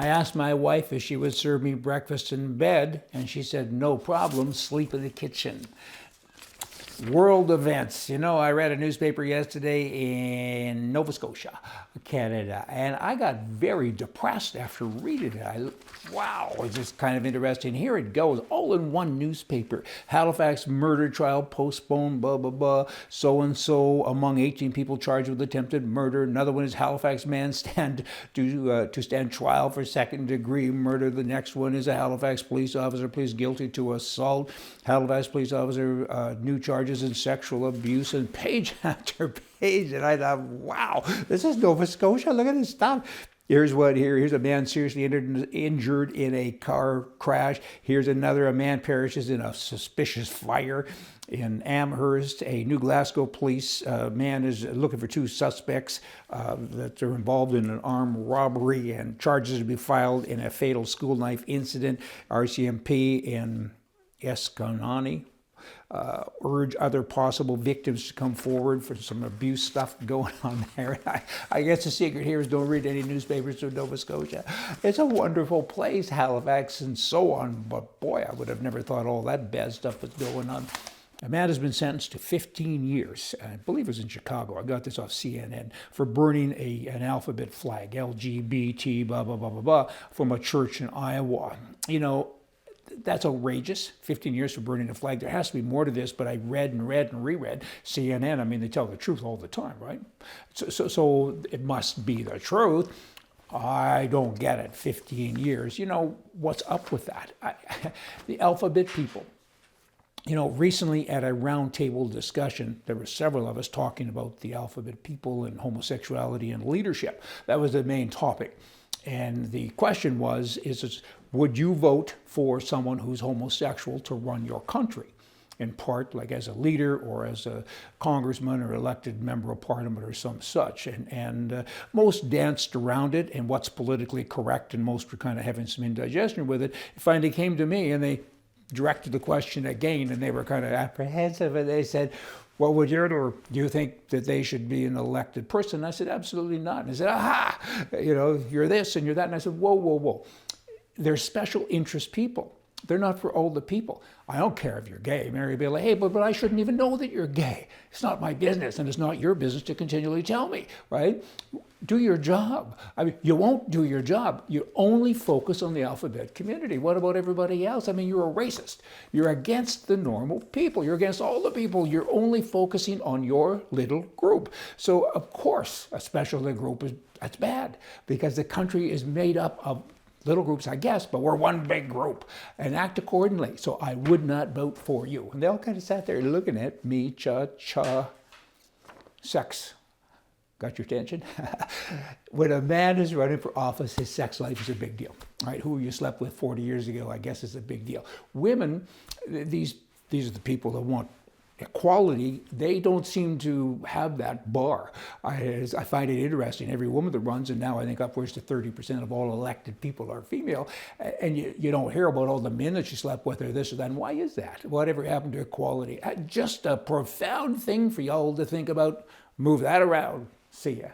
I asked my wife if she would serve me breakfast in bed, and she said, no problem, sleep in the kitchen. World events. You know, I read a newspaper yesterday in Nova Scotia, Canada, and I got very depressed after reading it. Wow, it's just kind of interesting. Here it goes, all in one newspaper. Halifax murder trial postponed, blah, blah, blah. So-and-so among 18 people charged with attempted murder. Another one is Halifax man to stand trial for second-degree murder. The next one is a Halifax police officer pleads guilty to assault. Halifax police officer new charges in sexual abuse, and page after page. And I thought, wow, this is Nova Scotia. Look at this stuff. Here's a man seriously injured in a car crash. Here's another, a man perishes in a suspicious fire. In Amherst, a New Glasgow police man is looking for two suspects that are involved in an armed robbery, and charges to be filed in a fatal school knife incident. RCMP in Esconani urge other possible victims to come forward for some abuse stuff going on there. I guess the secret here is don't read any newspapers in Nova Scotia. It's a wonderful place, Halifax and so on, but boy, I would have never thought all that bad stuff was going on. A man has been sentenced to 15 years, I believe it was in Chicago, I got this off CNN, for burning an alphabet flag, LGBT, blah, blah, blah, blah, blah, from a church in Iowa. You know, that's outrageous. 15 years for burning a flag. There has to be more to this, but I read and reread CNN. I mean, they tell the truth all the time, right? So it must be the truth. I don't get it. 15 years. You know, what's up with that? The alphabet people. You know, recently at a roundtable discussion, there were several of us talking about the alphabet people and homosexuality and leadership. That was the main topic. And the question was, would you vote for someone who's homosexual to run your country? In part, like as a leader or as a congressman or elected member of parliament or some such. And most danced around it and what's politically correct, and most were kind of having some indigestion with it. It finally came to me and they directed the question again, and they were kind of apprehensive, and they said, what would you do? Do you think that they should be an elected person? And I said, absolutely not. And they said, aha, you know, you're this and you're that. And I said, whoa, whoa, whoa. They're special interest people. They're not for all the people. I don't care if you're gay. Mary would be like, hey, but I shouldn't even know that you're gay. It's not my business, and it's not your business to continually tell me, right? Do your job. I mean, you won't do your job. You only focus on the alphabet community. What about everybody else? I mean, you're a racist. You're against the normal people. You're against all the people. You're only focusing on your little group. So, of course, a special little group that's bad, because the country is made up of little groups, I guess, but we're one big group, and act accordingly. So I would not vote for you. And they all kind of sat there looking at me, sex. Got your attention? When a man is running for office, his sex life is a big deal. All right, who you slept with 40 years ago, I guess, is a big deal. Women, these are the people that want equality. They don't seem to have that bar. I find it interesting. Every woman that runs, and now I think upwards to 30% of all elected people are female, and you don't hear about all the men that she slept with or this or that. And why is that? Whatever happened to equality? Just a profound thing for y'all to think about. Move that around. See ya.